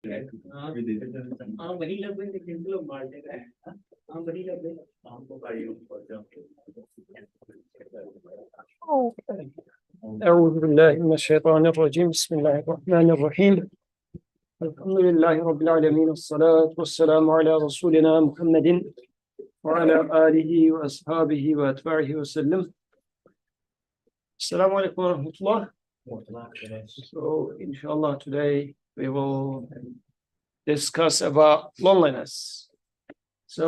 हाँ वही लग रही लेकिन लोग मार दे रहे हैं हाँ वही लग रही हमको गाड़ी أعوذ بالله من الشيطان الرجيم بسم الله الرحمن الرحيم الحمد لله رب العالمين والصلاة والسلام على رسولنا محمد وعلى آله وأصحابه وأتباعه وسلم السلام عليكم ورحمة الله. So inshallah today we will discuss about loneliness. So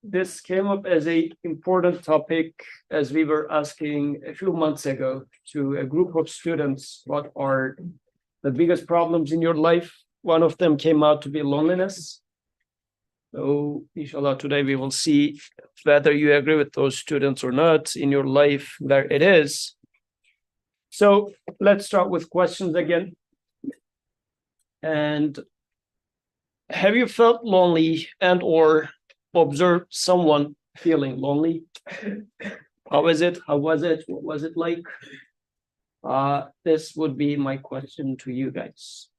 this came up as a important topic as we were asking a few months ago to a group of students what are the biggest problems in your life. One of them came out to be loneliness. So inshallah today we will see whether you agree with those students or not in your life where it is. So let's start with questions again. And have you felt lonely and or observed someone feeling lonely? How is it? How was it? What was it like? This would be my question to you guys.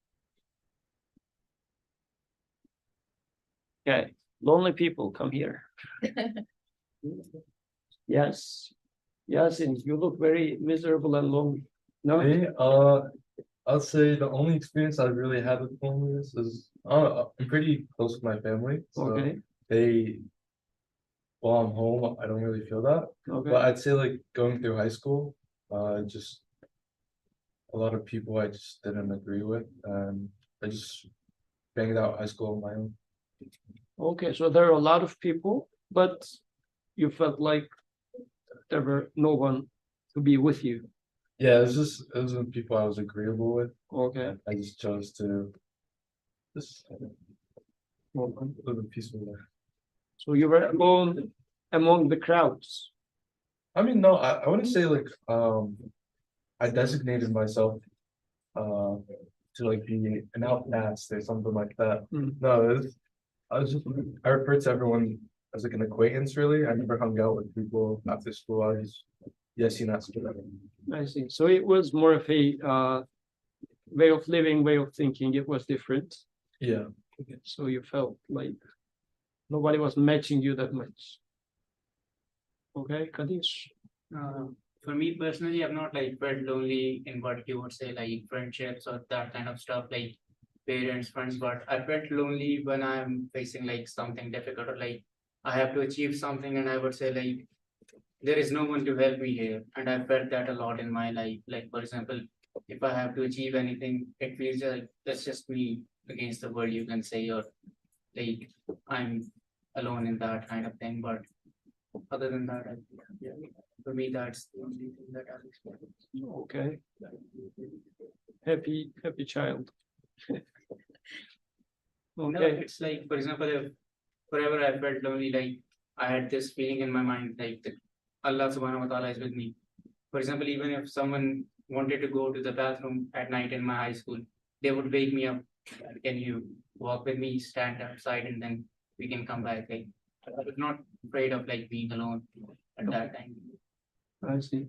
Okay, lonely people, come here. Yes, yes, and you look very miserable and lonely. No, Me, I'll say the only experience I've really had with loneliness is I'm pretty close with my family, so okay, they while I'm home, I don't really feel that. But okay, I'd say like going through high school, just a lot of people I just didn't agree with, and I just banged out high school on my own. okay. So there are a lot of people, but you felt like there were no one to be with you. Yeah, it was the people I was agreeable with. Okay, And I just chose to just okay. live a peaceful life. So you were alone among the crowds. I mean, no, I wouldn't say like I designated myself to like be an outcast or something like that. Mm. No, I was just I referred to everyone as like an acquaintance really. I never hung out with people after school. I was yes, you know, I see. So it was more of a way of living, way of thinking. It was different. yeah. Okay. So you felt like nobody was matching you that much. Okay, Kadish. For me personally, I've not like felt lonely in what you would say like friendships or that kind of stuff like parents, friends, but I felt lonely when I'm facing like something difficult or like I have to achieve something and I would say like there is no one to help me here. And I felt that a lot in my life. Like for example, if I have to achieve anything, it feels like that's just me against the world, you can say, or like I'm alone in that kind of thing. But other than that, yeah, for me, that's the only thing that I've experienced. Okay. Happy child. No, Okay. it's like, for example, if forever I felt lonely, like I had this feeling in my mind, like that Allah subhanahu wa ta'ala is with me. For example, even if someone wanted to go to the bathroom at night in my high school, they would wake me up. Can you walk with me, stand outside, and then we can come back? Like I was not afraid of like being alone at that time. I see.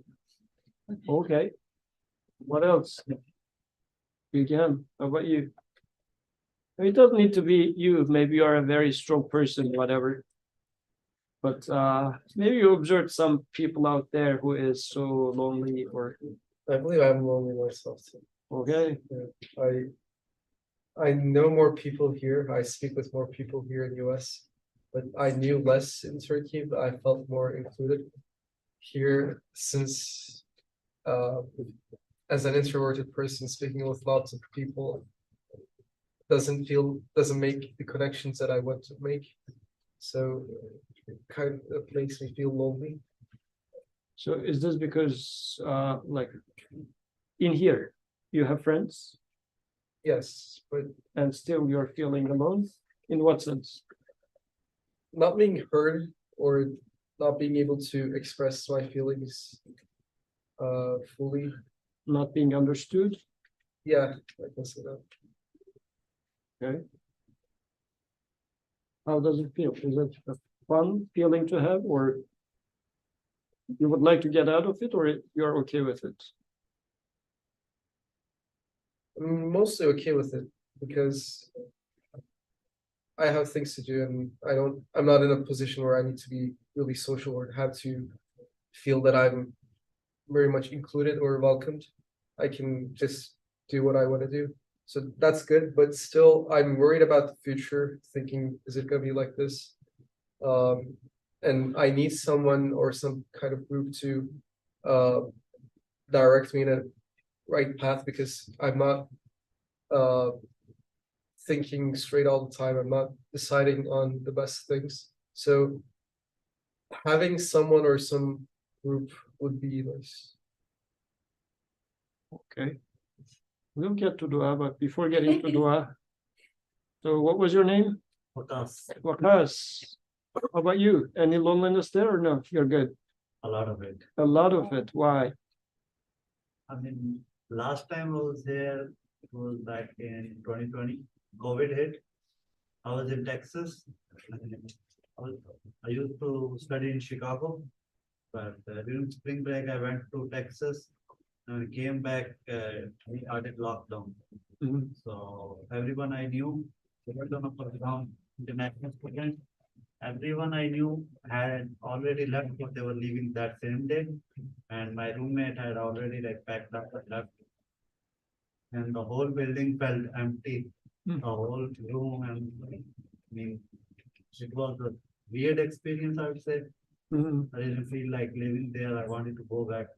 Okay. What else? You can. How about you? It doesn't need to be you. Maybe you're a very strong person, whatever. But maybe you observed some people out there who is so lonely or I believe I'm lonely myself too. okay. I know more people here. I speak with more people here in US, but I knew less in Turkey, but I felt more included here since as an introverted person speaking with lots of people doesn't make the connections that I want to make. So it kind of makes me feel lonely. So is this because like in here you have friends Yes, but and still you're feeling alone? In what sense? not being heard or not being able to express my feelings fully. Not being understood? Yeah, I can say that. Okay. How does it feel? Is it a fun feeling to have, or you would like to get out of it, or you're okay with it? I'm mostly okay with it because I have things to do and I'm not in a position where I need to be really social or have to feel that I'm very much included or welcomed. I can just do what I want to do. So that's good, but still I'm worried about the future, thinking, is it gonna be like this? And I need someone or some kind of group to direct me in a right path because I'm not thinking straight all the time. I'm not deciding on the best things. So having someone or some group would be nice. Okay. We'll get to Dua, but before getting to Dua. So what was your name? Waqas. How about you? Any loneliness there or no? You're good. A lot of it. A lot of it. Why? I mean, last time I was there, it was back in 2020, COVID hit. I was in Texas. I used to study in Chicago, but during spring break, I went to Texas and came back, we started lockdown. Mhm. So everyone I knew, they were on a ground international student. Everyone I knew had already left, but they were leaving that same day. And my roommate had already like packed up and left. And the whole building felt empty, Hmm. the whole room and I mean, it was a weird experience, I would say. Mhm. I didn't feel like living there. I wanted to go back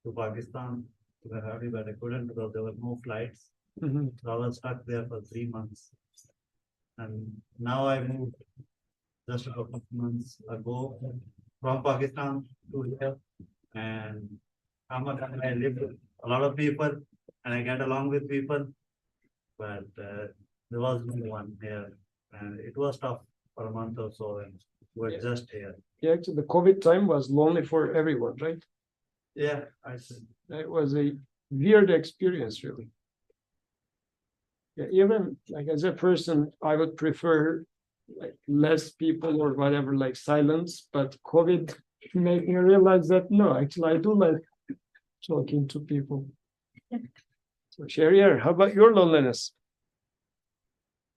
to Pakistan to the Hari, but I couldn't because there were no flights. Mhm. So I was stuck there for 3 months. And now I moved just a couple of months ago from Pakistan to here. And I live with a lot of people and I get along with people. But there was no one here. And it was tough for a month or so. And we're just here. Yeah, actually, the COVID time was lonely for everyone, right? Yeah, I see. It was a weird experience, really. Yeah, even like as a person, I would prefer like less people or whatever, like silence, but COVID made me realize that no, actually I do like talking to people. So Shahriar, how about your loneliness?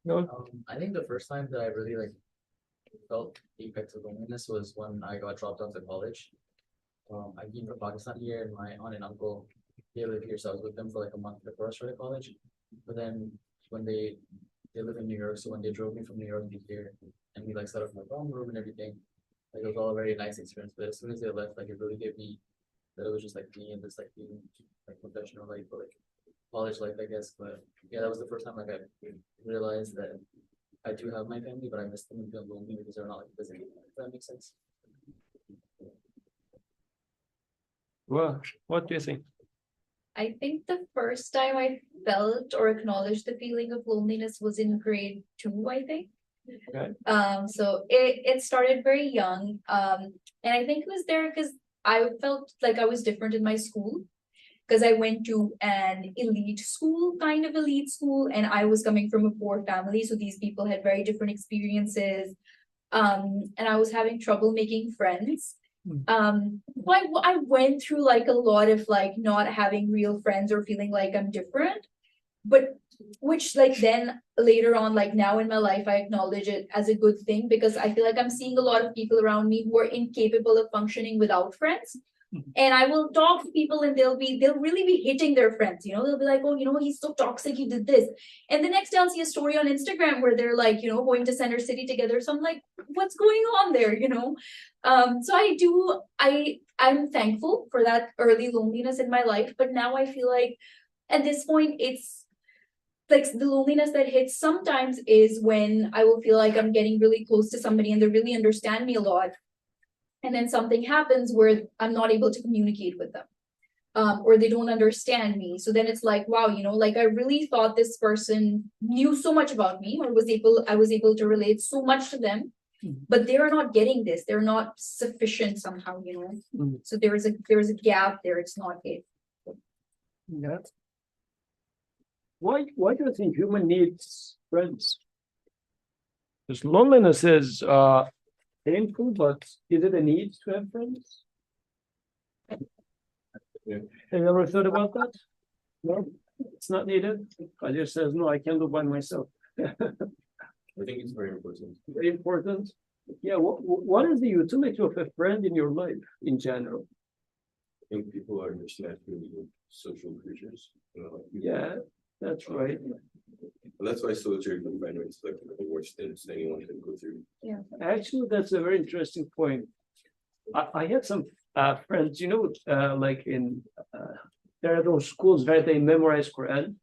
No, I think the first time that I really like felt the effects of loneliness was when I got dropped off at college. I came from Pakistan here, and my aunt and uncle they live here, so I was with them for like a month before I started college. But then when they live in New York, so when they drove me from New York to here, and we like set up my dorm room and everything, like it was all a very nice experience. But as soon as they left, like it really gave me that it was just like me and this like being like professional life, but like college life, I guess. But yeah, that was the first time like I realized that I do have my family, but I miss them and feel lonely because they're not like visiting. If that makes sense. well, what do you think? I think the first time I felt or acknowledged the feeling of loneliness was in grade 2, I think. Okay. So it started very young. And I think it was there because I felt like I was different in my school. Because I went to an elite school, kind of elite school, and I was coming from a poor family. So these people had very different experiences. And I was having trouble making friends. I went through like a lot of like not having real friends or feeling like I'm different, but which like then later on, like now in my life, I acknowledge it as a good thing because I feel like I'm seeing a lot of people around me who are incapable of functioning without friends. And I will talk to people and they'll really be hating their friends, they'll be like, oh, he's so toxic, he did this. And the next day I'll see a story on Instagram where they're like, going to Center City together. So I'm like, what's going on there, So I'm thankful for that early loneliness in my life. But now I feel like at this point, it's like the loneliness that hits sometimes is when I will feel like I'm getting really close to somebody and they really understand me a lot. And then something happens where I'm not able to communicate with them, or they don't understand me. So then it's like, wow, like I really thought this person knew so much about me, or I was able to relate so much to them, but they are not getting this. They're not sufficient somehow, Mm. So there is a gap there. It's not it. Yeah. Why do you think human needs friends? Because loneliness is painful, but is it a need to have friends? Yeah. Have you ever thought about that? No? it's not needed. Kadir says, no, I can do by myself. I think it's very important. Very important. Yeah, what is the utility of a friend in your life in general? I think people are just naturally social creatures. Yeah, that's right. And that's why solitary confinement is like the worst thing anyone can go through. Actually, that's a very interesting point. I had some friends, like in there are those schools where they memorize Quran,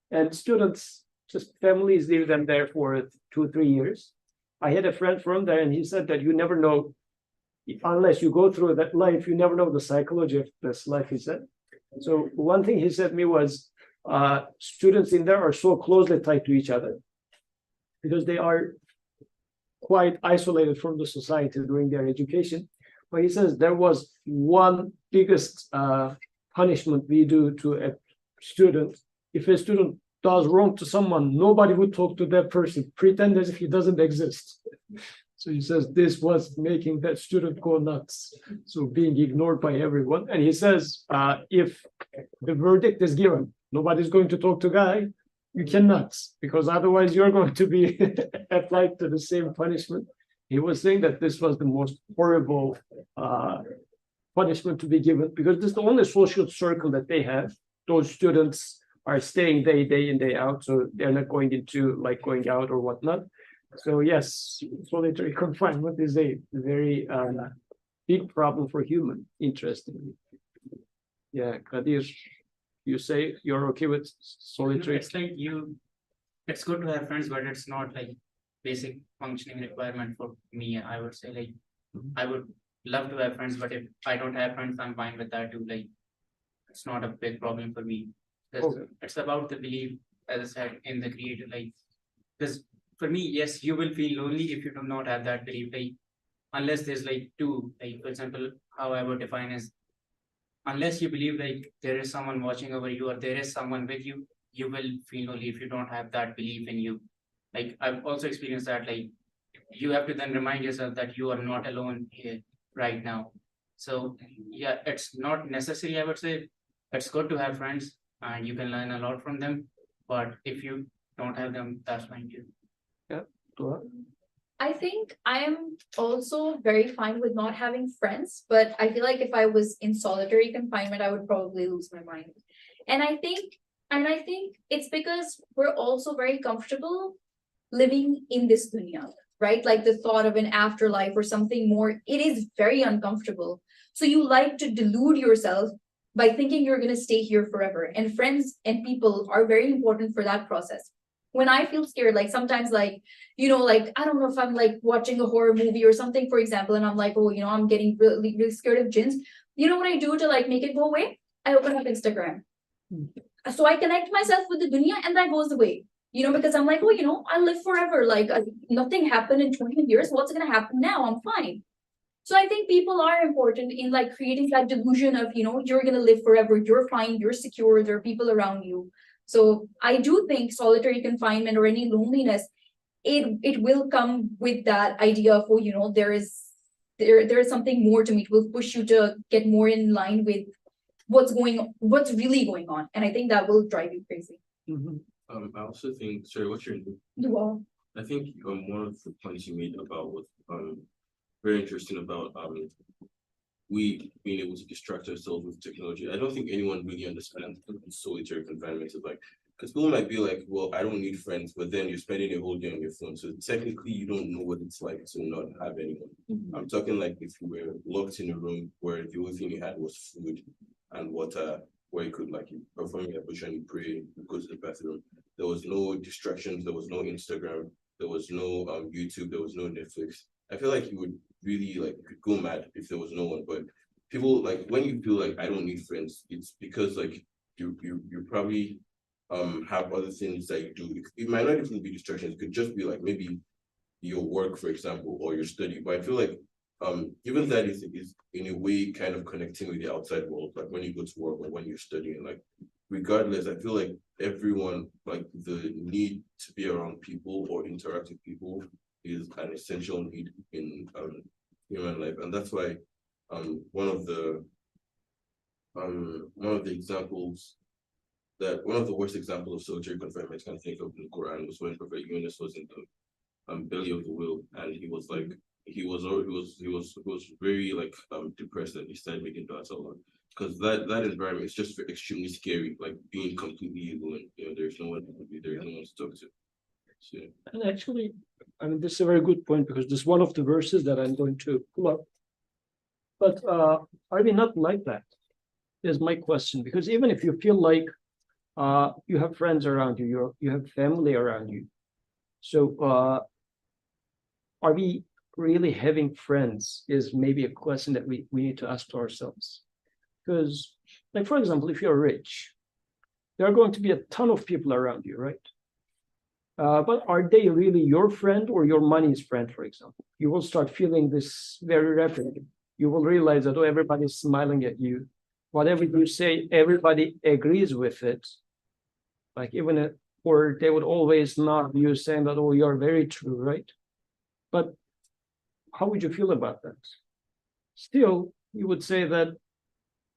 and students, just families leave them there for 2-3 years. I had a friend from there, and he said that you never know, unless you go through that life, you never know the psychology of this life, he said. So one thing he said to me was, students in there are so closely tied to each other because they are quite isolated from the society during their education. But he says there was one biggest punishment we do to a student. If a student does wrong to someone, nobody would talk to that person, pretend as if he doesn't exist. So he says this was making that student go nuts. So being ignored by everyone. And he says, if the verdict is given, nobody's going to talk to guy, you cannot, because otherwise you're going to be applied to the same punishment. He was saying that this was the most horrible punishment to be given because this is the only social circle that they have. Those students are staying day in, day out, so they're not going into like going out or whatnot. So yes, solitary confinement is a very big problem for human, interestingly. Yeah, Kadir, you say you're okay with solitary? It's like it's good to have friends, but it's not like basic functioning requirement for me. I would say like I would love to have friends, but if I don't have friends, I'm fine with that too. Like it's not a big problem for me. Okay. It's about the belief, as I said, in the creator. Like because for me, yes, you will feel lonely if you do not have that belief. Like unless there's like two, like for example, how I would define is unless you believe like there is someone watching over you or there is someone with you, you will feel lonely if you don't have that belief in you. Like I've also experienced that, like you have to then remind yourself that you are not alone here right now. So yeah, it's not necessary, I would say. It's good to have friends and you can learn a lot from them. But if you don't have them, that's fine too. I think I am also very fine with not having friends, but I feel like if I was in solitary confinement, I would probably lose my mind. And I think it's because we're also very comfortable living in this dunya, right? Like the thought of an afterlife or something more, it is very uncomfortable. So you like to delude yourself by thinking you're going to stay here forever. And friends and people are very important for that process. When I feel scared, like sometimes like, like, I don't know if I'm like watching a horror movie or something, for example, and I'm like, oh, I'm getting really, really scared of jinns. You know what I do to like make it go away? I open up Instagram. So I connect myself with the dunya and that goes away. Because I'm like, oh, I live forever. Like nothing happened in 20 years. What's going to happen now? I'm fine. So I think people are important in like creating that delusion of, you're going to live forever. You're fine. You're secure. There are people around you. So I do think solitary confinement or any loneliness, it will come with that idea of, oh, there is something more to me. It will push you to get more in line with what's really going on. And I think that will drive you crazy. I also think, sorry, what's your name? Wow. I think one of the points you made about was very interesting about we being able to distract ourselves with technology. I don't think anyone really understands what solitary confinement is like. Because people might be like, well, I don't need friends, but then you're spending a whole day on your phone. So technically you don't know what it's like to not have anyone. I'm talking like if you were locked in a room where the only thing you had was food and water, where you could like perform your ablution, you pray, you go to the bathroom. There was no distractions, there was no Instagram, there was no YouTube, there was no Netflix. I feel like you would really like go mad if there was no one. But people like when you feel like I don't need friends, it's because like you probably have other things that you do. It might not even be distractions, it could just be like maybe your work, for example, or your study. But I feel like even that is in a way kind of connecting with the outside world, like when you go to work or when you're studying, like regardless, I feel like everyone, like the need to be around people or interact with people is an essential need in human life. And that's why one of the examples that one of the worst examples of solitary confinement I can think of in the Quran was when Prophet Yunus was in the belly of the whale, and he was like he was very like depressed, and he started making dua to Allah. Because that environment is just extremely scary, like being completely alone. There's no one to be there, no one to talk to. So, And actually, I mean, this is a very good point because this is one of the verses that I'm going to pull up. But are we not like that? Is my question. Because even if you feel like you have friends around you, you have family around you. So are we really having friends is maybe a question that we need to ask to ourselves. Because, like, for example, if you're rich, there are going to be a ton of people around you, right? But are they really your friend or your money's friend, for example? You will start feeling this very rapidly. You will realize that, oh, everybody's smiling at you. Whatever you say, everybody agrees with it. Like even, or they would always nod you saying that, oh, you're very true, right? But how would you feel about that? Still, you would say that,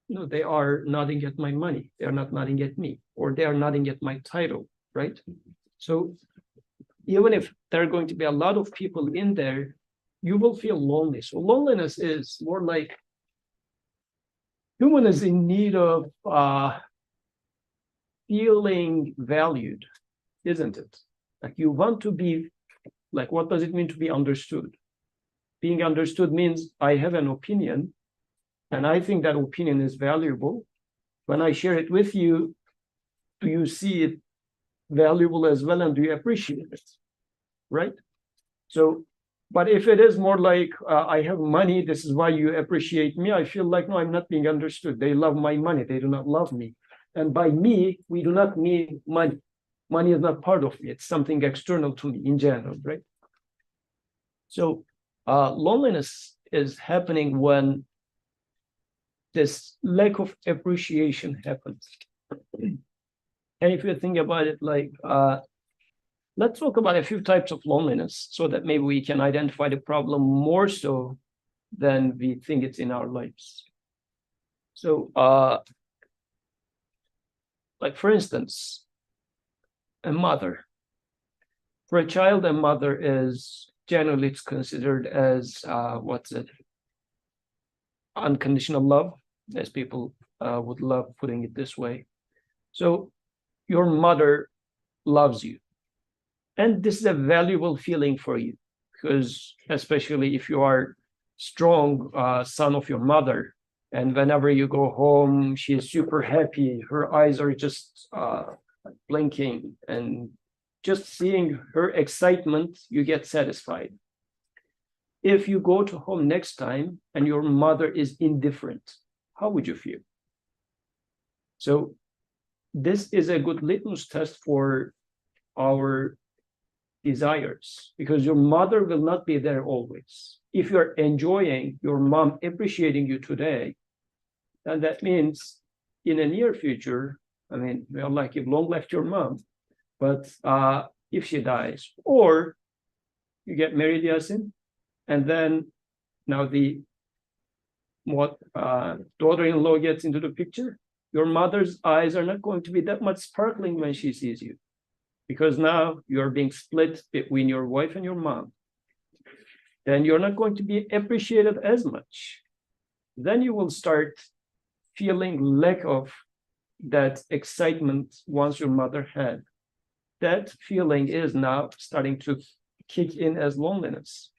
no, they are nodding at my money. They are not nodding at me, or they are nodding at my title, right? So even if there are going to be a lot of people in there, you will feel lonely. So loneliness is more like human is in need of feeling valued, isn't it? Like you want to be, like, what does it mean to be understood? Being understood means I have an opinion, and I think that opinion is valuable. When I share it with you, do you see it valuable as well, and do you appreciate it? Right? So, but if it is more like I have money, this is why you appreciate me, I feel like, no, I'm not being understood. They love my money, they do not love me. And by me, we do not mean money. Money is not part of me, it's something external to me in general, right? So loneliness is happening when this lack of appreciation happens. And if you think about it, like, let's talk about a few types of loneliness so that maybe we can identify the problem more so than we think it's in our lives. So, like, for instance, a mother. For a child, a mother is generally it's considered as, unconditional love, as people would love putting it this way. So your mother loves you. And this is a valuable feeling for you, because especially if you are strong son of your mother, and whenever you go home, she is super happy. Her eyes are just blinking, and just seeing her excitement, you get satisfied. If you go to home next time and your mother is indifferent, how would you feel? So this is a good litmus test for our desires, because your mother will not be there always. If you're enjoying your mom appreciating you today, then that means in the near future, I mean, we are like, you've long left your mom, but if she dies, or you get married, Yasin, and then now the daughter-in-law gets into the picture, your mother's eyes are not going to be that much sparkling when she sees you, because now you're being split between your wife and your mom. Then you're not going to be appreciated as much. Then you will start feeling lack of that excitement once your mother had. That feeling is now starting to kick in as loneliness,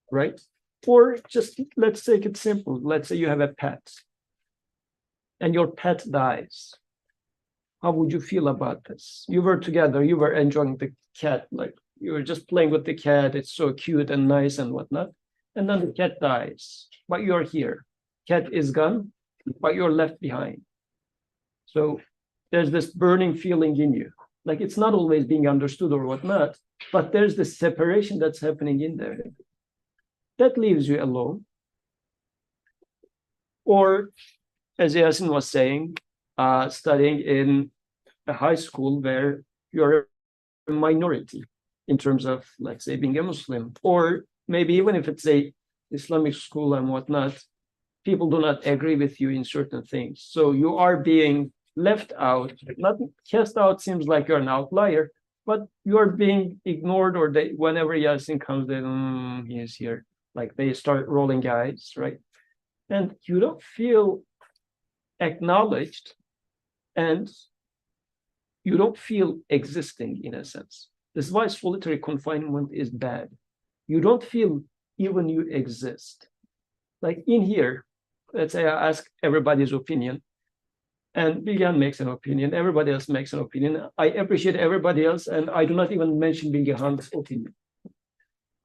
right? Or just let's take it simple. Let's say you have a pet and your pet dies. How would you feel about this? You were together, you were enjoying the cat, like you were just playing with the cat. It's so cute and nice and whatnot. And then the cat dies, but you're here. Cat is gone, but you're left behind. So there's this burning feeling in you. Like it's not always being understood or whatnot, but there's this separation that's happening in there. That leaves you alone. Or, as Yasin was saying, studying in a high school where you're a minority in terms of, like, say, being a Muslim, or maybe even if it's a Islamic school and whatnot, people do not agree with you in certain things. So you are being left out, not cast out seems like you're an outlier, but you're being ignored, or they, whenever Yasin comes, then he's here. Like they start rolling eyes, right? And you don't feel acknowledged, and you don't feel existing in a sense. This is why solitary confinement is bad. You don't feel even you exist. Like in here, let's say I ask everybody's opinion, and Bilgehan makes an opinion, everybody else makes an opinion. I appreciate everybody else, and I do not even mention Bilgehan's opinion.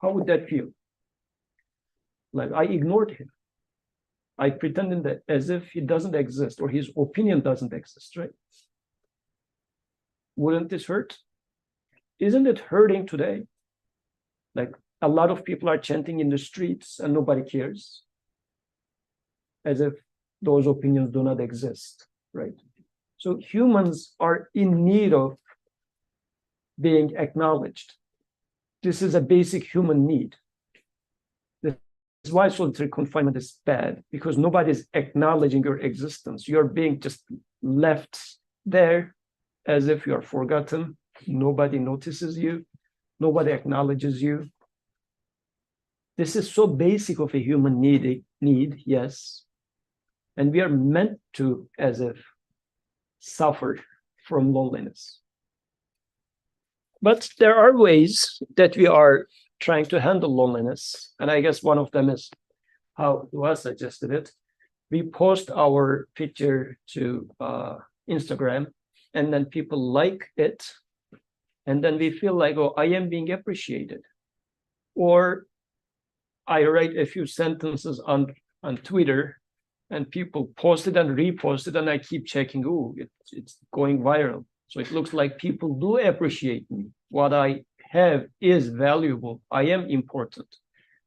How would that feel? Like I ignored him. I pretended that as if he doesn't exist, or his opinion doesn't exist, right? Wouldn't this hurt? Isn't it hurting today? Like a lot of people are chanting in the streets and nobody cares, as if those opinions do not exist, right? So humans are in need of being acknowledged. This is a basic human need. This is why solitary confinement is bad, because nobody's acknowledging your existence. You're being just left there as if you're forgotten. Nobody notices you. Nobody acknowledges you. This is so basic of a human need, yes. And we are meant to, as if, suffer from loneliness. But there are ways that we are trying to handle loneliness. And I guess one of them is how Dua suggested it. We post our picture to Instagram, and then people like it. And then we feel like, oh, I am being appreciated. Or I write a few sentences on Twitter, and people post it and repost it, and I keep checking, oh, it's going viral. So it looks like people do appreciate me. What I have is valuable. I am important.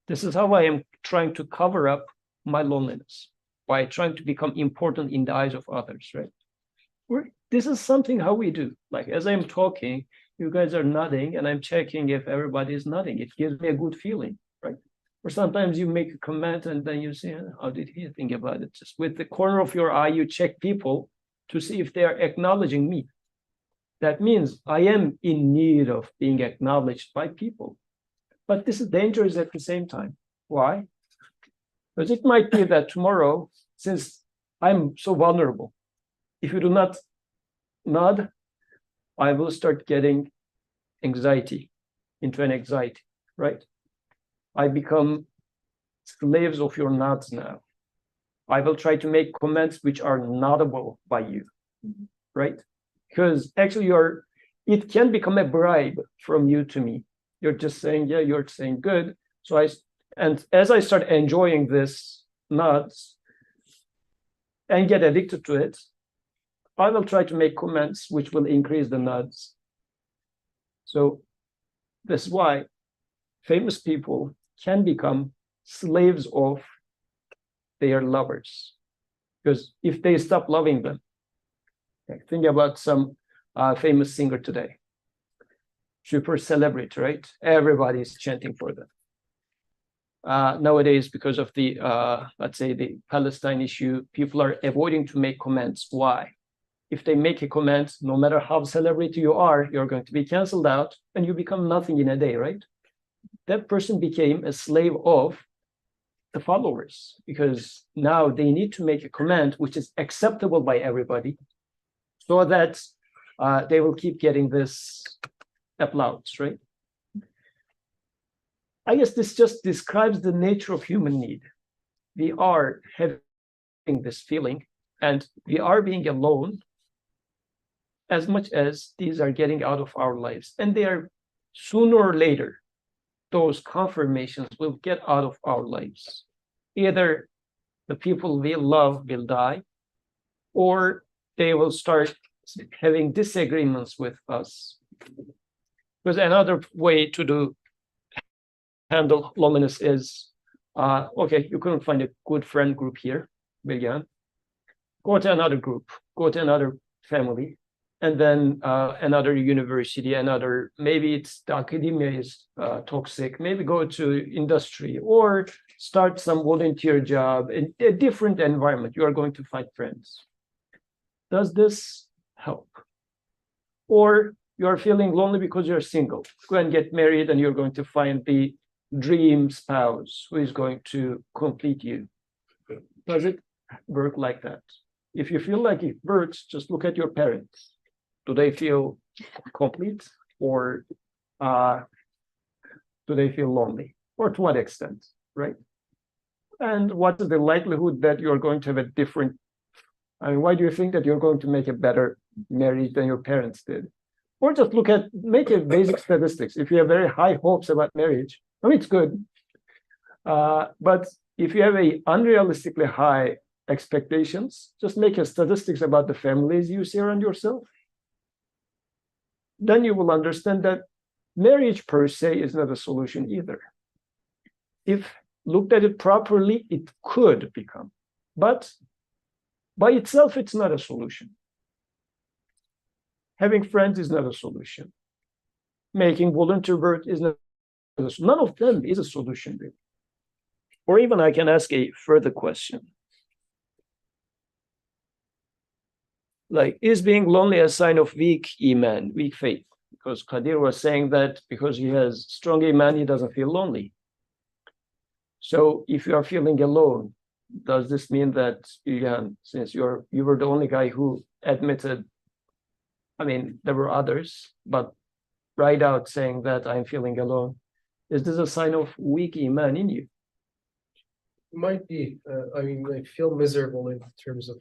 This is how I am trying to cover up my loneliness, by trying to become important in the eyes of others, right? This is something how we do. Like as I'm talking, you guys are nodding, and I'm checking if everybody is nodding. It gives me a good feeling, right? Or sometimes you make a comment and then you say, how did he think about it? Just with the corner of your eye, you check people to see if they are acknowledging me. That means I am in need of being acknowledged by people. But this is dangerous at the same time. Why? Because it might be that tomorrow, since I'm so vulnerable, if you do not nod, I will start getting anxiety, into an anxiety, right? I become slaves of your nods now. I will try to make comments which are notable by you, right? Because actually it can become a bribe from you to me. You're just saying, yeah, you're saying good. So and as I start enjoying this nods and get addicted to it, I will try to make comments which will increase the nods. So that's why famous people can become slaves of their lovers. Because if they stop loving them, think about some famous singer today, super celebrity, right? Everybody's chanting for them. Nowadays, because of the, let's say, the Palestine issue, people are avoiding to make comments. Why? If they make a comment, no matter how celebrity you are, you're going to be canceled out, and you become nothing in a day, right? That person became a slave of the followers, because now they need to make a comment which is acceptable by everybody, so that they will keep getting this applause, right? I guess this just describes the nature of human need. We are having this feeling, and we are being alone as much as these are getting out of our lives. And they are, sooner or later, those confirmations will get out of our lives. Either the people we love will die, or they will start having disagreements with us. Because another way to handle loneliness is, okay, you couldn't find a good friend group here, Bilgehan. Go to another group, go to another family, and then another university, maybe it's the academia is toxic, maybe go to industry, or start some volunteer job in a different environment. You are going to find friends. Does this help? Or you're feeling lonely because you're single. Go and get married and you're going to find the dream spouse who is going to complete you. Does it work like that? If you feel like it works, just look at your parents. Do they feel complete, or do they feel lonely? Or to what extent, right? And what is the likelihood that you're going to have a different, I mean, why do you think that you're going to make a better marriage than your parents did? Or just make a basic statistics. If you have very high hopes about marriage, I mean, it's good. But if you have a unrealistically high expectations, just make a statistics about the families you see around yourself. Then you will understand that marriage per se is not a solution either. If looked at it properly, it could become, but by itself, it's not a solution. Having friends is not a solution. Making volunteer work is not a solution. None of them is a solution, really. Or even I can ask a further question. Like, is being lonely a sign of weak iman, weak faith? Because Kadir was saying that because he has strong iman, he doesn't feel lonely. So if you are feeling alone, does this mean that since you were the only guy who admitted, I mean, there were others, but right out saying that I'm feeling alone, is this a sign of weak iman in you? Might be, I mean, I feel miserable in terms of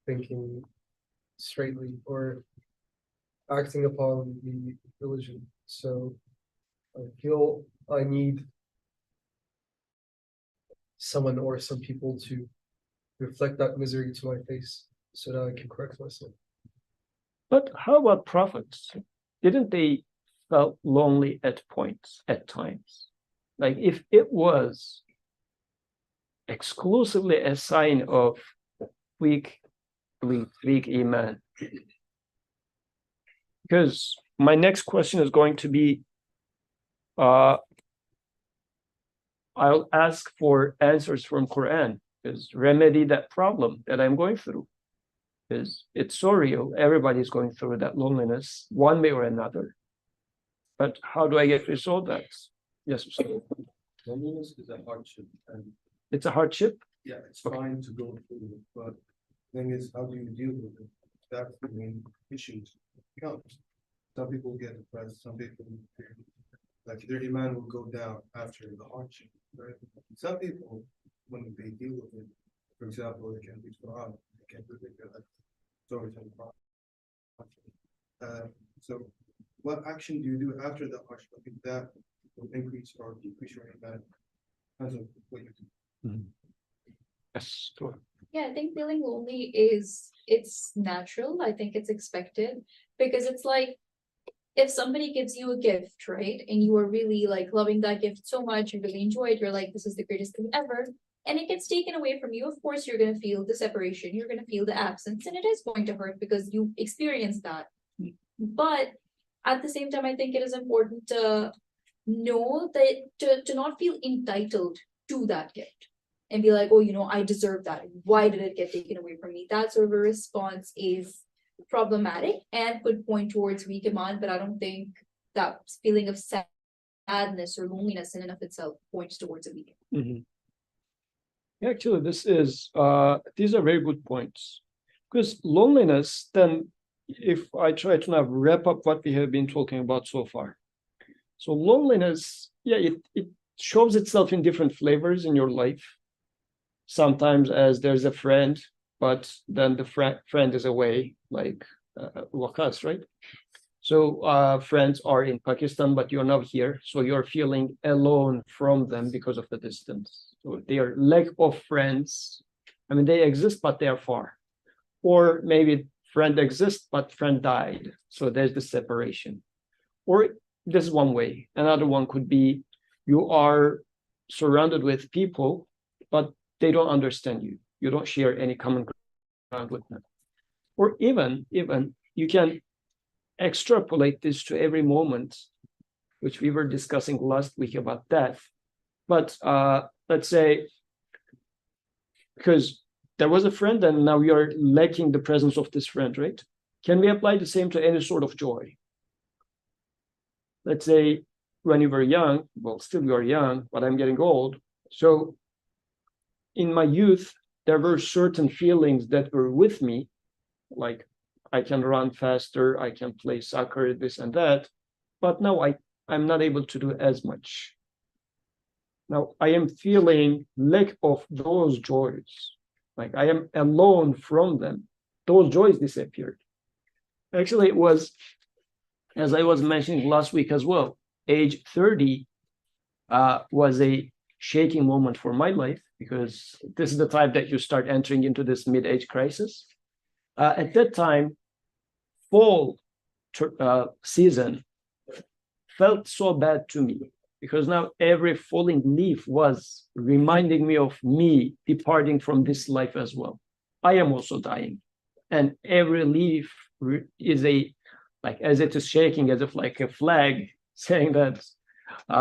thinking straightly or acting upon the religion. So I feel I need someone or some people to reflect that misery to my face so that I can correct myself. But how about prophets? Didn't they felt lonely at points, at times? Like, if it was exclusively a sign of weak iman. Because my next question is going to be, I'll ask for answers from Quran, is remedy that problem that I'm going through. Because it's so real, everybody's going through that loneliness one way or another. But how do I get to solve that? Yes, sir. Loneliness is a hardship, and It's a hardship. yeah, it's fine to go through it, but the thing is, how do you deal with it? That's the main issues comes. Some people get depressed, some people like their iman will go down after the hardship, right? Some people, when they deal with it, for example, they can be Quran, they can do like stories and so what action do you do after the hardship? I think that will increase or decrease your iman. As of what you do. Yes, sure. Yeah, I think feeling lonely it's natural. I think it's expected because it's like if somebody gives you a gift, right? And you are really like loving that gift so much, you really enjoy it, you're like, this is the greatest thing ever. And it gets taken away from you, of course, you're gonna feel the separation, you're gonna feel the absence, and it is going to hurt because you experienced that. But at the same time, I think it is important to know that to not feel entitled to that gift and be like, oh, I deserve that. Why did it get taken away from me? That sort of a response is problematic and could point towards weak iman, but I don't think that feeling of sadness or loneliness in and of itself points towards a weak iman. Mm-hmm. Actually, these are very good points. Because loneliness, then, if I try to now wrap up what we have been talking about so far. So loneliness, it shows itself in different flavors in your life. Sometimes as there's a friend, but then the friend is away, like Waqas, right? So friends are in Pakistan, but you're not here. So you're feeling alone from them because of the distance. So their lack of friends, I mean, they exist, but they are far. Or maybe friend exists, but friend died. So there's the separation. Or this is one way. Another one could be you are surrounded with people, but they don't understand you. You don't share any common ground with them. Or even you can extrapolate this to every moment, which we were discussing last week about death. But let's say, because there was a friend and now we are lacking the presence of this friend, right? Can we apply the same to any sort of joy? Let's say when you were young, well, still you are young, but I'm getting old. So in my youth, there were certain feelings that were with me, like I can run faster, I can play soccer, this and that. But now I'm not able to do as much. Now I am feeling lack of those joys. Like I am alone from them. Those joys disappeared. Actually, it was, as I was mentioning last week as well, age 30 was a shaking moment for my life, because this is the time that you start entering into this mid-age crisis. At that time, fall season felt so bad to me, because now every falling leaf was reminding me of me departing from this life as well. I am also dying. And every leaf is as it is shaking, as if like a flag saying that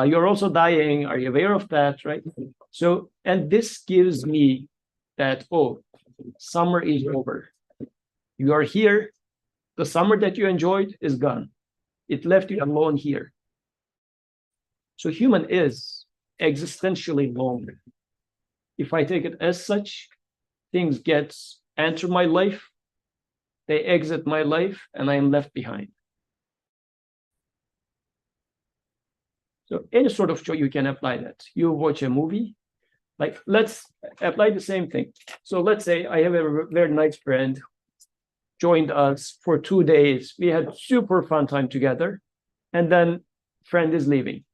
you're also dying. Are you aware of that, right? So, and this gives me that, oh, summer is over. You are here. The summer that you enjoyed is gone. It left you alone here. So human is existentially lonely. If I take it as such, things enter my life, they exit my life, and I am left behind. So any sort of joy, you can apply that. You watch a movie, like let's apply the same thing. So let's say I have a very nice friend, joined us for 2 days. We had super fun time together, and then friend is leaving.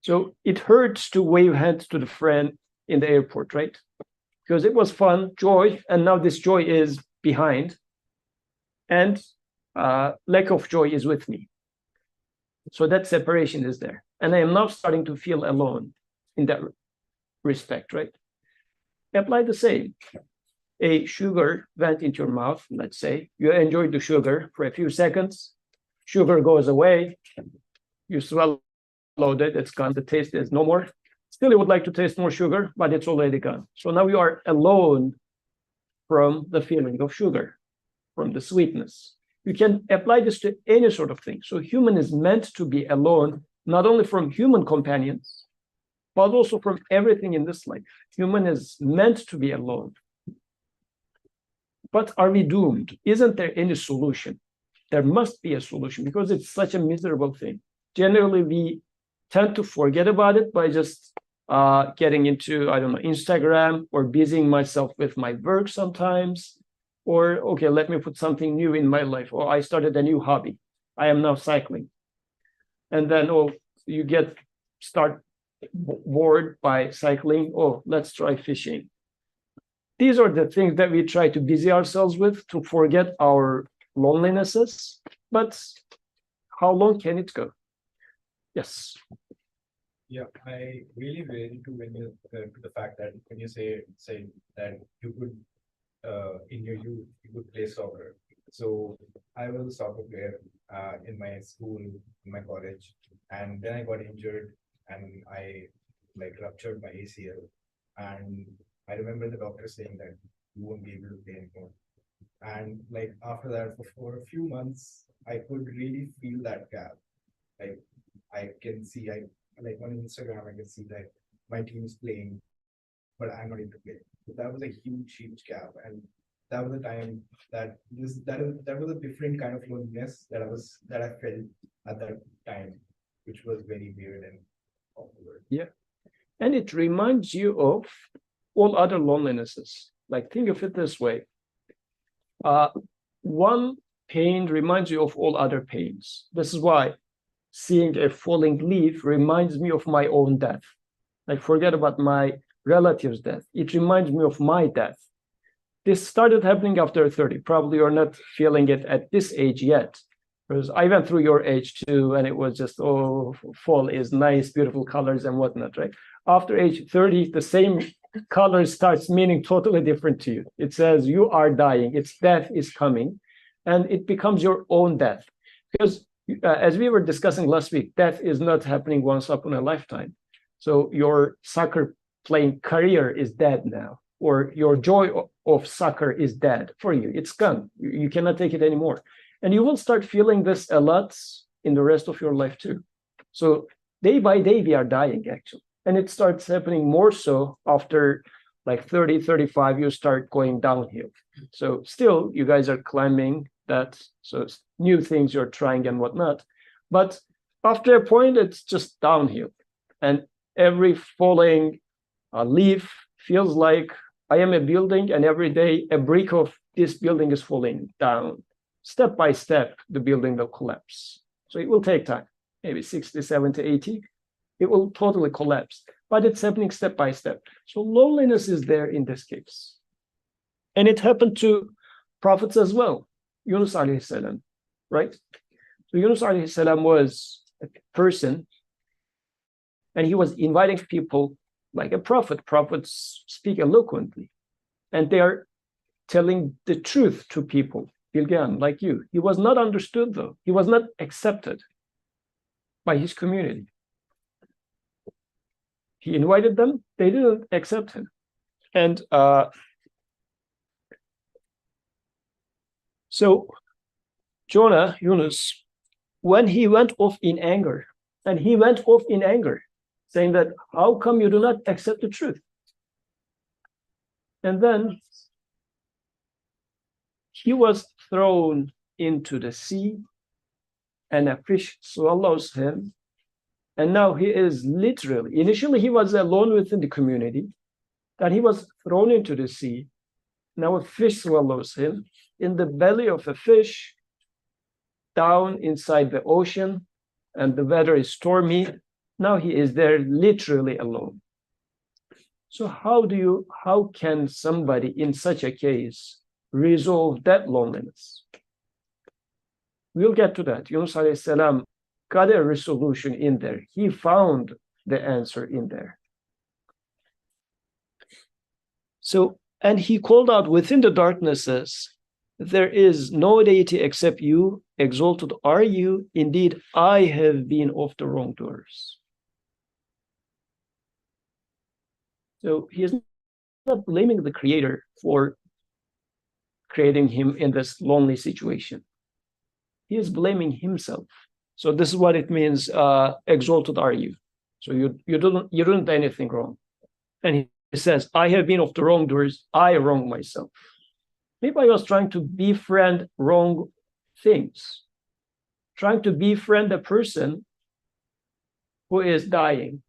So it hurts to wave hands to the friend in the airport, right? Because it was fun, joy, and now this joy is behind, and lack of joy is with me. So that separation is there. And I am now starting to feel alone in that respect, right? Apply the same. A sugar went into your mouth, let's say. You enjoyed the sugar for a few seconds. Sugar goes away. You swallow it, it's gone. The taste is no more. Still, you would like to taste more sugar, but it's already gone. So now you are alone from the feeling of sugar, from the sweetness. You can apply this to any sort of thing. So human is meant to be alone, not only from human companions, but also from everything in this life. Human is meant to be alone. But are we doomed? Isn't there any solution? There must be a solution, because it's such a miserable thing. Generally, we tend to forget about it by just getting into, I don't know, Instagram, or busying myself with my work sometimes. Or, okay, let me put something new in my life. Or I started a new hobby. I am now cycling. And then, you start bored by cycling. Oh, let's try fishing. These are the things that we try to busy ourselves with to forget our lonelinesses. But how long can it go? Yes. Yeah, I really relate to to the fact that when you say that you could in your youth you could play soccer. So I was a soccer player in my school, in my college, and then I got injured and I ruptured my ACL. And I remember the doctor saying that you won't be able to play anymore. And after that, for a few months, I could really feel that gap. I can see, on Instagram, I can see that my team is playing, but I'm not able to play. So that was a huge gap, and that was the time that was a different kind of loneliness that I felt at that time, which was very weird and awkward. Yeah, and it reminds you of all other lonelinesses. Think of it this way: one pain reminds you of all other pains. This is why seeing a falling leaf reminds me of my own death. Forget about my relative's death. It reminds me of my death. This started happening after 30. Probably you're not feeling it at this age yet, because I went through your age too, and it was just, fall is nice, beautiful colors and whatnot, right? After age 30, the same color starts meaning totally different to you. It says you are dying, its death is coming, and it becomes your own death. Because as we were discussing last week, death is not happening once upon a lifetime. So your soccer playing career is dead now. or your joy of soccer is dead for you. It's gone. You cannot take it anymore. And you will start feeling this a lot in the rest of your life too. So day by day, we are dying actually. And it starts happening more so after like 30, 35, you start going downhill. So still, you guys are climbing that. So it's new things you're trying and whatnot. But after a point, it's just downhill. And every falling leaf feels like I am a building, and every day a brick of this building is falling down. Step by step, the building will collapse. So it will take time, maybe 60, 70, 80. It will totally collapse, but it's happening step by step. So loneliness is there in this case. And it happened to prophets as well. Yunus alayhi salam, right? So Yunus alayhi salam was a person, and he was inviting people like a prophet. Prophets speak eloquently, and they are telling the truth to people. Bilgehan, like you. He was not understood though. He was not accepted by his community. He invited them, they didn't accept him. And so Jonah, Yunus, when he went off in anger, and he went off in anger, saying that, how come you do not accept the truth? And then he was thrown into the sea, and a fish swallows him. And now he is literally, initially he was alone within the community, then he was thrown into the sea. Now a fish swallows him. In the belly of a fish, down inside the ocean, and the weather is stormy. Now he is there literally alone. So how can somebody in such a case resolve that loneliness? We'll get to that. Yunus alayhi salam got a resolution in there. He found the answer in there. So, and he called out within the darknesses, there is no deity except you, exalted are you. Indeed, I have been of the wrongdoers. So he is not blaming the creator for creating him in this lonely situation. He is blaming himself. So this is what it means, exalted are you. So you didn't do anything wrong. And he says, I have been of the wrongdoers, I wrong myself. Maybe I was trying to befriend wrong things, trying to befriend a person who is dying.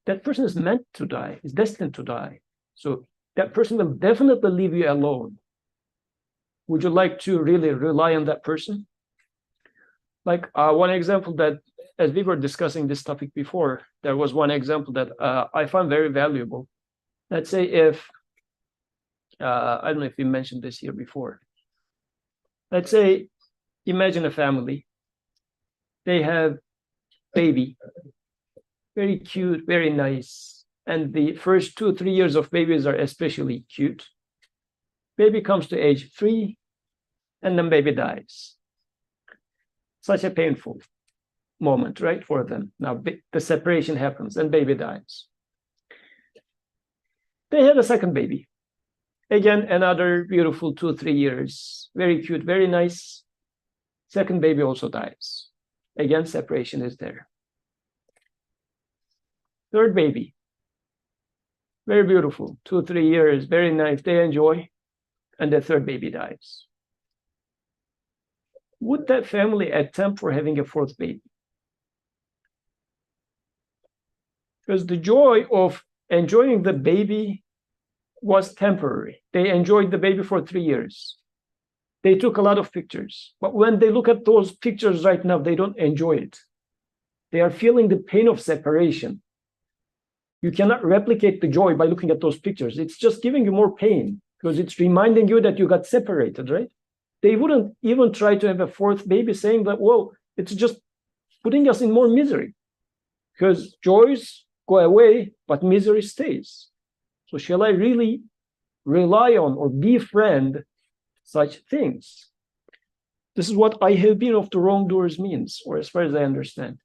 That person is meant to die, is destined to die. So that person will definitely leave you alone. Would you like to really rely on that person? Like one example that, as we were discussing this topic before, there was one example that I found very valuable. Let's say if, I don't know if we mentioned this here before. Let's say, imagine a family. They have baby, very cute, very nice. And the first 2-3 years of babies are especially cute. Baby comes to age 3, and then baby dies. Such a painful moment, right, for them. Now the separation happens and baby dies. They had a second baby. Again, another beautiful 2-3 years. Very cute, very nice. Second baby also dies. Again, separation is there. Third baby. Very beautiful, 2-3 years, very nice, they enjoy. And the third baby dies. Would that family attempt for having a fourth baby? Because the joy of enjoying the baby was temporary. They enjoyed the baby for 3 years. They took a lot of pictures. But when they look at those pictures right now, they don't enjoy it. They are feeling the pain of separation. You cannot replicate the joy by looking at those pictures. It's just giving you more pain because it's reminding you that you got separated, right? They wouldn't even try to have a fourth baby, saying that, well, it's just putting us in more misery because joys go away, but misery stays. So shall I really rely on or befriend such things? This is what I have been of the wrongdoers means, or as far as I understand.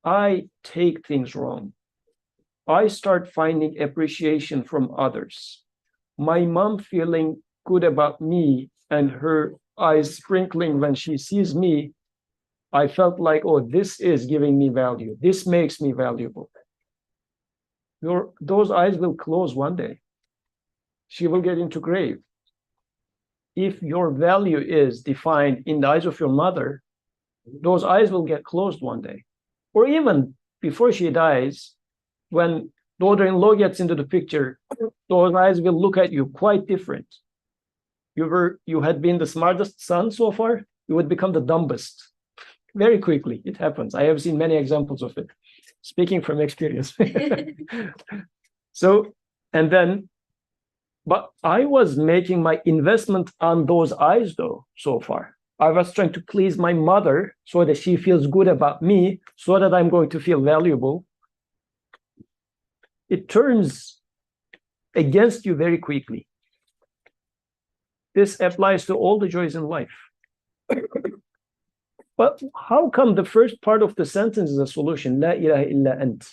I take things wrong. I start finding appreciation from others. My mom feeling good about me and her eyes sprinkling when she sees me, I felt like, oh, this is giving me value. This makes me valuable. Those eyes will close one day. She will get into grave. If your value is defined in the eyes of your mother, those eyes will get closed one day. Or even before she dies, when daughter-in-law gets into the picture, those eyes will look at you quite different. You had been the smartest son so far, you would become the dumbest. Very quickly, it happens. I have seen many examples of it, speaking from experience. So, and then, but I was making my investment on those eyes though, so far. I was trying to please my mother so that she feels good about me, so that I'm going to feel valuable. It turns against you very quickly. This applies to all the joys in life. But how come the first part of the sentence is a solution? La ilaha illa ant.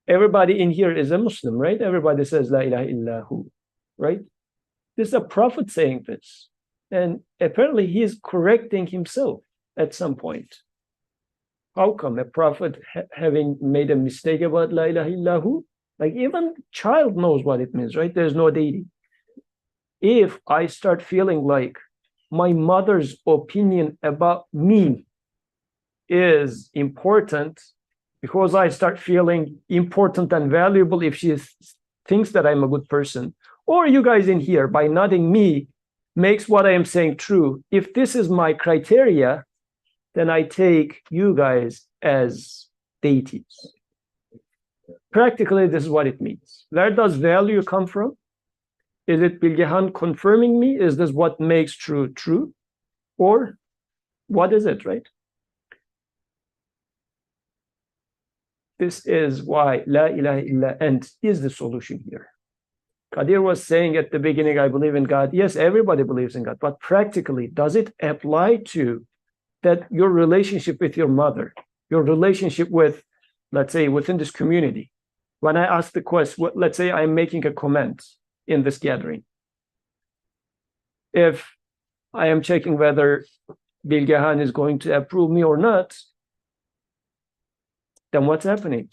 Everybody in here is a Muslim, right? Everybody says La ilaha illahu, right? This is a prophet saying this. And apparently he is correcting himself at some point. How come a prophet having made a mistake about La ilaha illahu? Like even child knows what it means, right? There's no deity. If I start feeling like my mother's opinion about me is important, because I start feeling important and valuable if she thinks that I'm a good person, or you guys in here, by nodding me, makes what I am saying true. If this is my criteria, then I take you guys as deities. Practically, this is what it means. Where does value come from? Is it Bilgehan confirming me? Is this what makes true true? Or what is it, right? This is why La ilaha illa ant is the solution here. Qadir was saying at the beginning, I believe in God. Yes, everybody believes in God, but practically, does it apply to that your relationship with your mother, your relationship with, let's say, within this community? When I ask the question, let's say I'm making a comment in this gathering. If I am checking whether Bilgehan is going to approve me or not, then what's happening?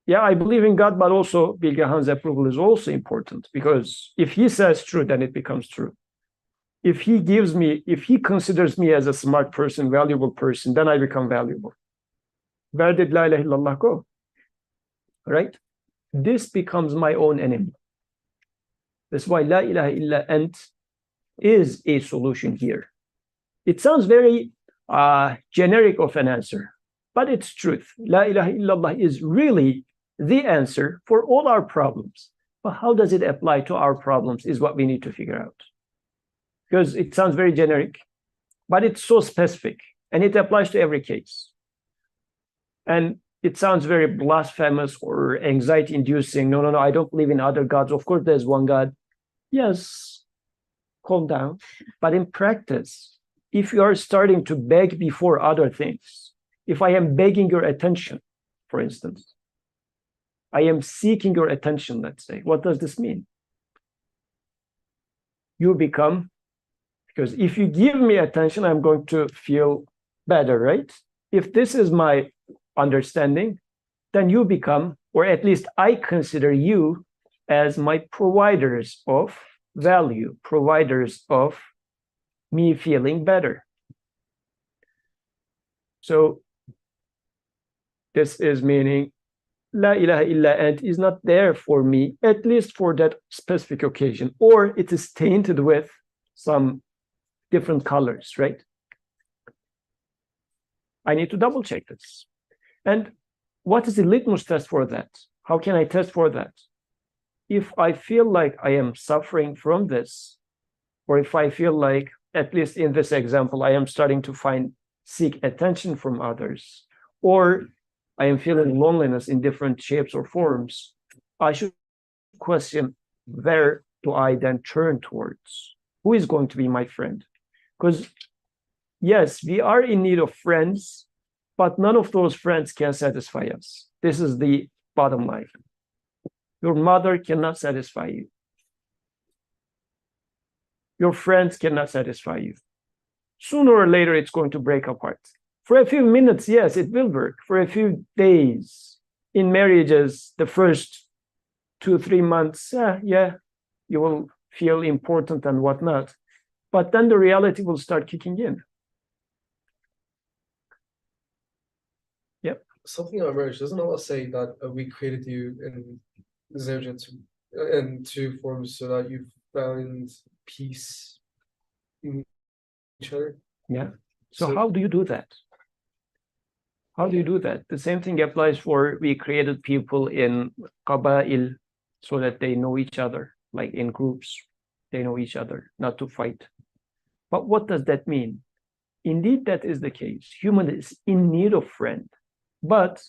Yeah, I believe in God, but also Bilgehan's approval is also important, because if he says true, then it becomes true. If he considers me as a smart person, valuable person, then I become valuable. Where did La ilaha illallah go? Right? This becomes my own enemy. That's why La ilaha illa ant is a solution here. It sounds very generic of an answer, but it's truth. La ilaha illallah is really the answer for all our problems. But how does it apply to our problems is what we need to figure out. Because it sounds very generic, but it's so specific, and it applies to every case. And it sounds very blasphemous or anxiety-inducing. No, I don't believe in other gods. Of course, there's one God. Yes, calm down. But in practice, if you are starting to beg before other things, if I am begging your attention, for instance, I am seeking your attention, let's say, what does this mean? You become, because if you give me attention, I'm going to feel better, right? If this is my understanding, then you become, or at least I consider you as my providers of value, providers of me feeling better. So this is meaning La ilaha illa ant is not there for me, at least for that specific occasion, or it is tainted with some different colors, right? I need to double check this. And what is the litmus test for that? How can I test for that? If I feel like I am suffering from this, or if I feel like, at least in this example, I am starting to seek attention from others, or I am feeling loneliness in different shapes or forms, I should question, where do I then turn towards? Who is going to be my friend? Because yes, we are in need of friends, but none of those friends can satisfy us. This is the bottom line. Your mother cannot satisfy you. Your friends cannot satisfy you. Sooner or later, it's going to break apart. For a few minutes, yes, it will work. For a few days, in marriages, the first 2-3 months, yeah, you will feel important and whatnot. But then the reality will start kicking in. Yep. Something about marriage, doesn't Allah say that we created you in Zawja in two forms so that you found peace in each other? Yeah. So how do you do that? How do you do that? The same thing applies for we created people in Qaba'il so that they know each other, like in groups, they know each other, not to fight. But what does that mean? Indeed, that is the case. Human is in need of friend. But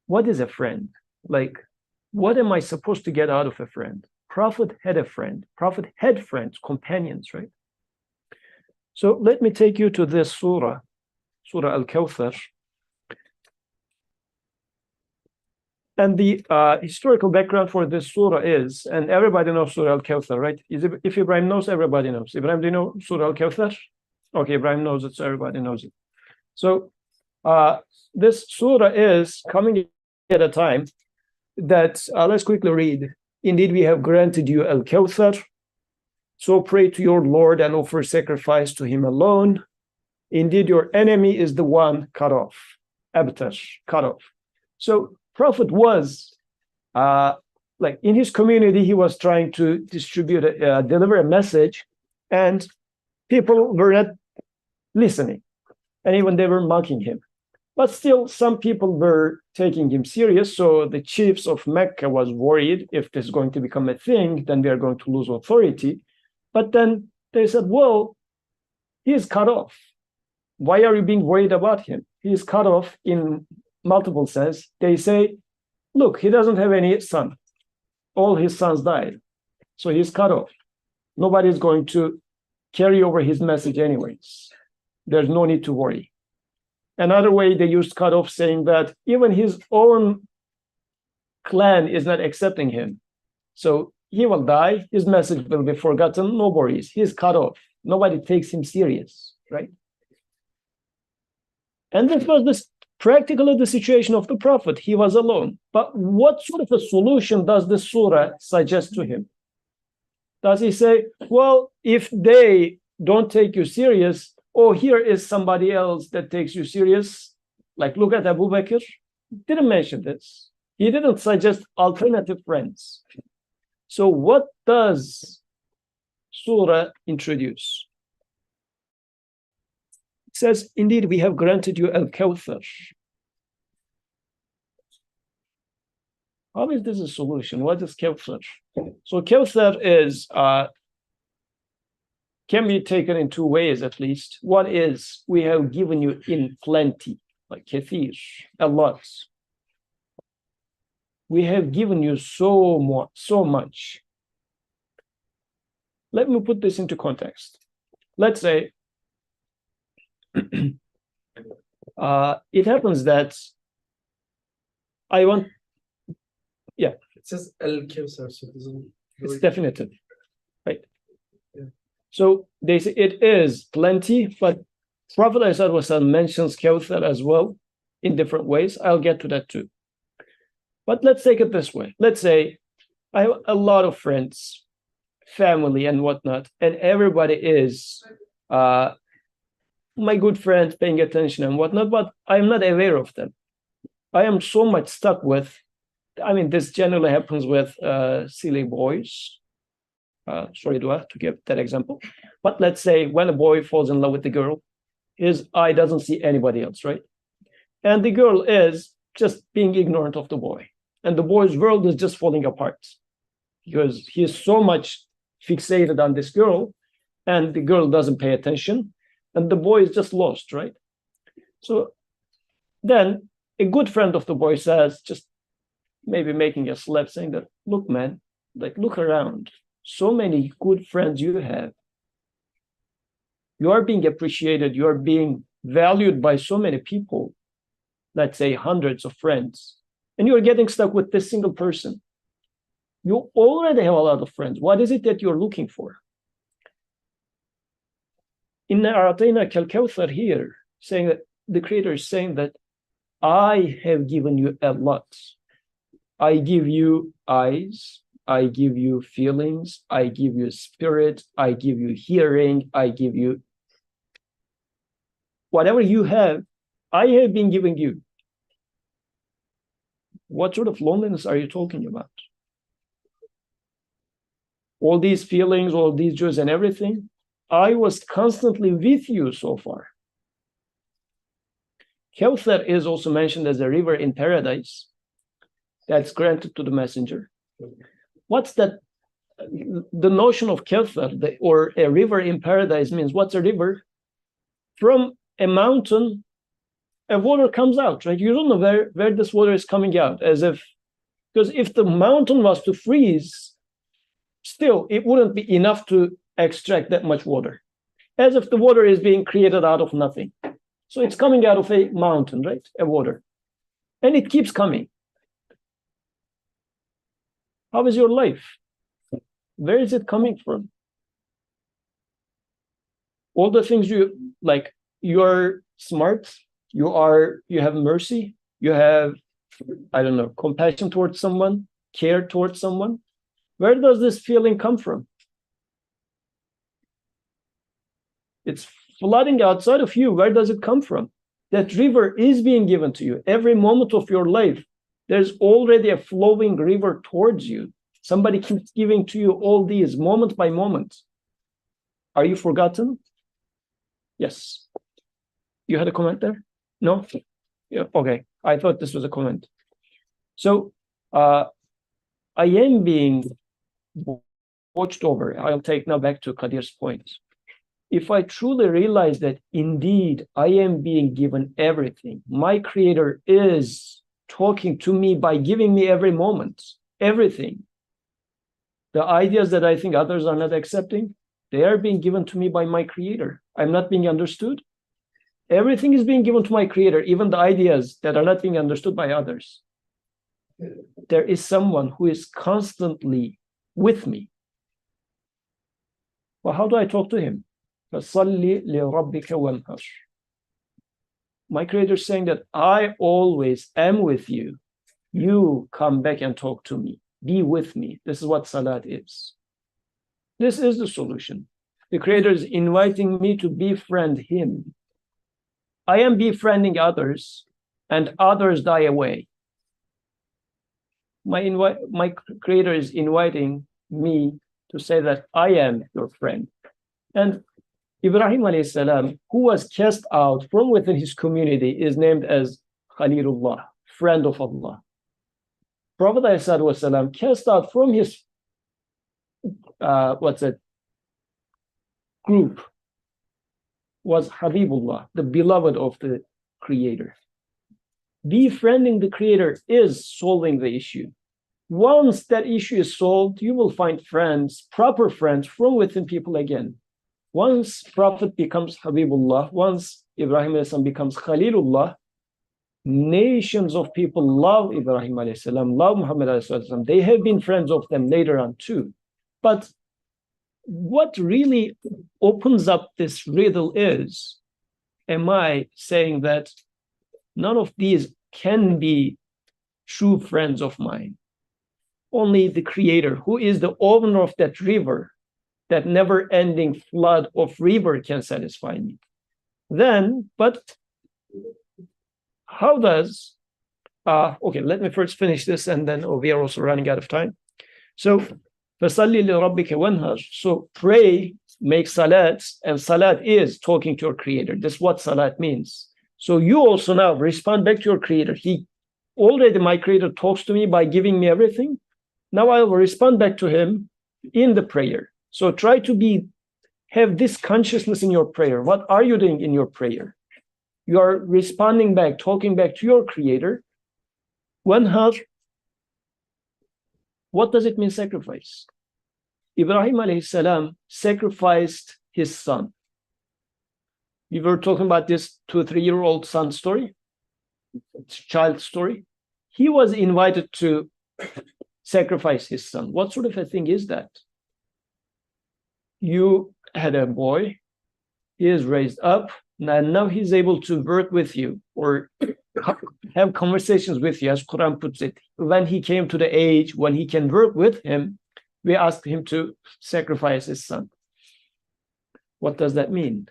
what is a friend? Like, what am I supposed to get out of a friend? Prophet had a friend. Prophet had friends, companions, right? So let me take you to this surah, Surah Al-Kawthar. And the historical background for this surah is, and everybody knows Surah Al-Kawthar, right? If Ibrahim knows, everybody knows. Ibrahim, do you know Surah Al-Kawthar? Okay, Ibrahim knows it, so everybody knows it. So this surah is coming at a time that, let's quickly read. Indeed, we have granted you Al-Kawthar. So pray to your Lord and offer sacrifice to him alone. Indeed, your enemy is the one cut off. Abtar, cut off. So Prophet was, like in his community, he was trying to deliver a message, and people were not listening. And even they were mocking him. But still, some people were taking him serious. So the chiefs of Mecca was worried, if this is going to become a thing, then we are going to lose authority. But then they said, well, he is cut off. Why are you being worried about him? He is cut off in multiple sense. They say, look, he doesn't have any son. All his sons died. So he's cut off. Nobody's going to carry over his message anyways. There's no need to worry. Another way they used cut off, saying that even his own clan is not accepting him. So he will die, his message will be forgotten, no worries. He's cut off. Nobody takes him serious, right? And this was practically the situation of the Prophet. He was alone. But what sort of a solution does the surah suggest to him? Does he say, well, if they don't take you serious, oh, here is somebody else that takes you serious? Like, look at Abu Bakr. He didn't mention this. He didn't suggest alternative friends. So what does surah introduce? It says, indeed, we have granted you Al-Kawthar. How is this a solution? What is Kawthar? So Kawthar is, can be taken in two ways at least. One is, we have given you in plenty, like kathir, a lot. We have given you so much. Let me put this into context. Let's say it happens that I want, yeah. It says Al-Kawthar, so it doesn't. It's definitive, right? Yeah. So they say it is plenty, but Prophet ﷺ mentions Kawthar as well in different ways. I'll get to that too. But let's take it this way. Let's say I have a lot of friends, family and whatnot, and everybody is my good friends paying attention and whatnot, but I'm not aware of them. I am so much stuck with, I mean, this generally happens with silly boys. Sorry, Dua, to give that example. But let's say when a boy falls in love with the girl, his eye doesn't see anybody else, right? And the girl is just being ignorant of the boy. And the boy's world is just falling apart because he is so much fixated on this girl, and the girl doesn't pay attention, and the boy is just lost, right? So then a good friend of the boy says, just maybe making a slap, saying that, look, man, like, look around. So many good friends you have. You are being appreciated. You are being valued by so many people, let's say hundreds of friends, and you're getting stuck with this single person. You already have a lot of friends. What is it that you're looking for? Inna a'tainaka al-kawthar here, saying that the Creator is saying that I have given you a lot. I give you eyes, I give you feelings, I give you spirit, I give you hearing, I give you whatever you have, I have been giving you. What sort of loneliness are you talking about? All these feelings, all these joys and everything, I was constantly with you so far. Kawthar is also mentioned as a river in paradise that's granted to the messenger. What's that? The notion of Kawthar, or a river in paradise, means what's a river? From a mountain, a water comes out, right? You don't know where this water is coming out, because if the mountain was to freeze, still it wouldn't be enough to extract that much water, as if the water is being created out of nothing. So it's coming out of a mountain, right? A water. And it keeps coming. How is your life? Where is it coming from? All the things you like, you're smart, you have mercy, you have, I don't know, compassion towards someone, care towards someone. Where does this feeling come from? It's flooding outside of you. Where does it come from? That river is being given to you. Every moment of your life, there's already a flowing river towards you. Somebody keeps giving to you all these moment by moment. Are you forgotten? Yes. You had a comment there? No? Yeah, okay. I thought this was a comment. So I am being watched over. I'll take now back to Qadir's point. If I truly realize that indeed I am being given everything, my Creator is talking to me by giving me every moment, everything. The ideas that I think others are not accepting, they are being given to me by my Creator. I'm not being understood. Everything is being given to my Creator, even the ideas that are not being understood by others. There is someone who is constantly with me. Well, how do I talk to him? فَصَلِّ لِرَبِّكَ وَانْحَرْ. My Creator is saying that I always am with you. You come back and talk to me. Be with me. This is what Salat is. This is the solution. The Creator is inviting me to befriend Him. I am befriending others, and others die away. My Creator is inviting me to say that I am your friend. And Ibrahim alayhi salam, who was cast out from within his community, is named as Khalilullah, friend of Allah. Prophet alayhi salam cast out from his group was Habibullah, the beloved of the Creator. Befriending the Creator is solving the issue. Once that issue is solved, you will find friends, proper friends from within people again. Once Prophet becomes Habibullah, once Ibrahim a.s. becomes Khalilullah, nations of people love Ibrahim a.s., love Muhammad a.s. They have been friends of them later on too. But what really opens up this riddle is, am I saying that none of these can be true friends of mine? Only the Creator, who is the owner of that river, that never-ending flood of river, can satisfy me. Then, but how does, okay, let me first finish this, and then we are also running out of time. So, فَصَلِّ لِرَبِّكَ وَانْحَرْ. So pray, make salat, and salat is talking to your Creator. This is what salat means. So you also now respond back to your Creator. Already my Creator talks to me by giving me everything. Now I will respond back to Him in the prayer. So try to have this consciousness in your prayer. What are you doing in your prayer? You are responding back, talking back to your Creator. Wanhar, what does it mean, sacrifice? Ibrahim alayhi salam sacrificed his son. We were talking about this 2-3-year-old son story, child story. He was invited to sacrifice his son. What sort of a thing is that? You had a boy, he is raised up, and now he's able to work with you or have conversations with you, as Quran puts it. When he came to the age when he can work with him, we asked him to sacrifice his son. What does that mean?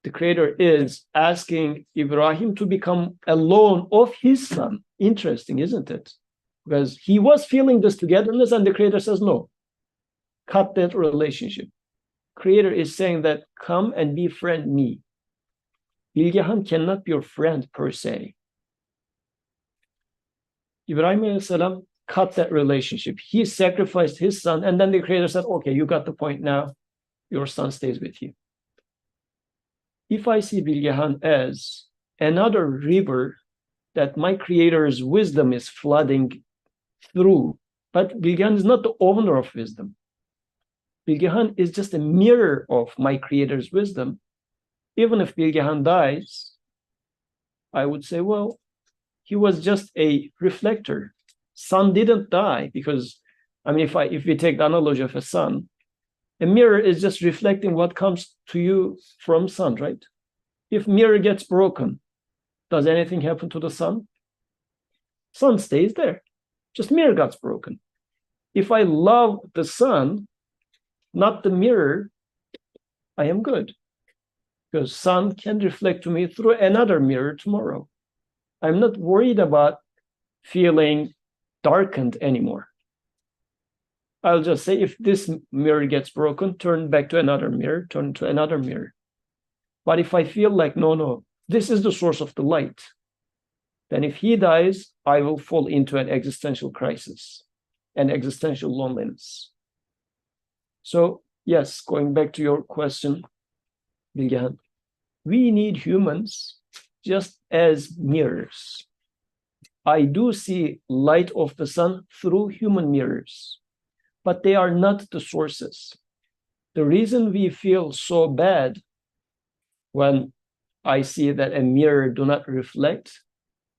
The Creator is asking Ibrahim to become alone of his son. Interesting, isn't it? Because he was feeling this togetherness, and the Creator says, no, cut that relationship. Creator is saying that come and befriend me. Bilgehan cannot be your friend per se. Ibrahim salam cut that relationship. He sacrificed his son, and then the Creator said, okay, you got the point now. Your son stays with you. If I see Bilgehan as another river that my Creator's wisdom is flooding through, but Bilgehan is not the owner of wisdom. Bilgehan is just a mirror of my Creator's wisdom. Even if Bilgehan dies, I would say, well, he was just a reflector. Sun didn't die because, I mean, if we take the analogy of a sun, a mirror is just reflecting what comes to you from sun, right? If mirror gets broken, does anything happen to the sun? Sun stays there. Just mirror gets broken. If I love the sun, not the mirror, I am good. Because sun can reflect to me through another mirror tomorrow. I'm not worried about feeling darkened anymore. I'll just say, if this mirror gets broken, turn back to another mirror, turn to another mirror. But if I feel like, no, this is the source of the light, then if he dies, I will fall into an existential crisis, an existential loneliness. So, yes, going back to your question, Bilgehan, we need humans just as mirrors. I do see light of the sun through human mirrors, but they are not the sources. The reason we feel so bad when I see that a mirror do not reflect,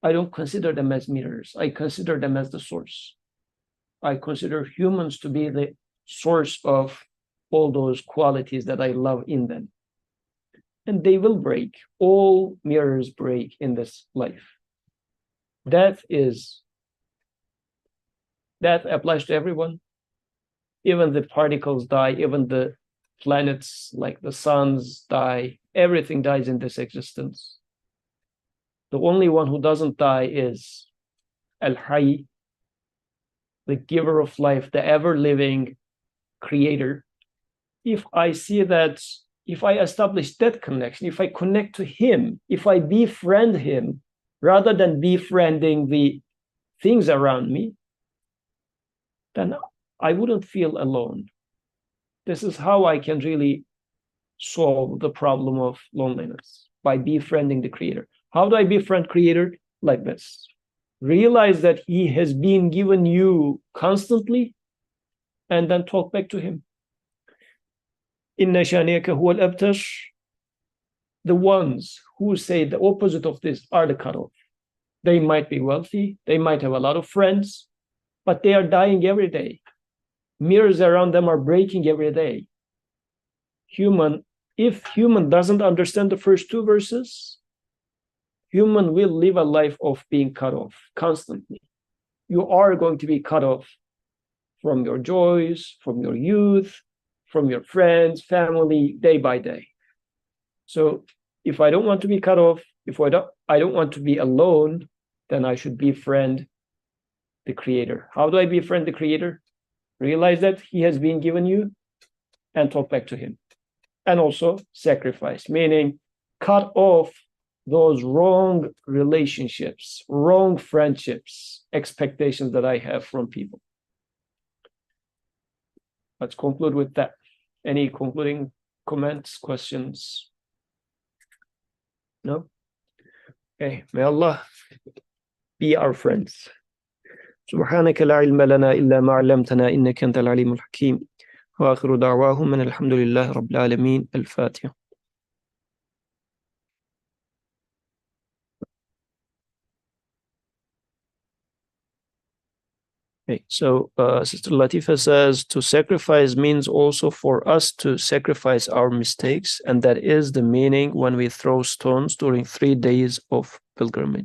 I don't consider them as mirrors. I consider them as the source. I consider humans to be the source of all those qualities that I love in them. And they will break. All mirrors break in this life. That applies to everyone. Even the particles die, even the planets like the suns die, everything dies in this existence. The only one who doesn't die is Al-Hayy, the giver of life, the ever-living Creator. If I see that, if I establish that connection, if I connect to him, if I befriend him, rather than befriending the things around me, then I wouldn't feel alone. This is how I can really solve the problem of loneliness, by befriending the Creator. How do I befriend Creator? Like this. Realize that he has been given you constantly, and then talk back to him. Inna shaniyaka huwal abtar. The ones who say the opposite of this are the cut off. They might be wealthy, they might have a lot of friends, but they are dying every day. Mirrors around them are breaking every day. If human doesn't understand the first two verses, human will live a life of being cut off constantly. You are going to be cut off from your joys, from your youth, from your friends, family, day by day. So if I don't want to be cut off, if I don't want to be alone, then I should befriend the Creator. How do I befriend the Creator? Realize that he has been given you and talk back to him. And also sacrifice, meaning cut off those wrong relationships, wrong friendships, expectations that I have from people. Let's conclude with that. Any concluding comments, questions? No? Okay, may Allah be our friends. سبحانك لا علم لنا إلا ما علمتنا إنك أنت العليم الحكيم وآخر دعواهم من الحمد لله رب العالمين. الفاتحة. Okay, so Sister Latifa says to sacrifice means also for us to sacrifice our mistakes, and that is the meaning when we throw stones during 3 days of pilgrimage.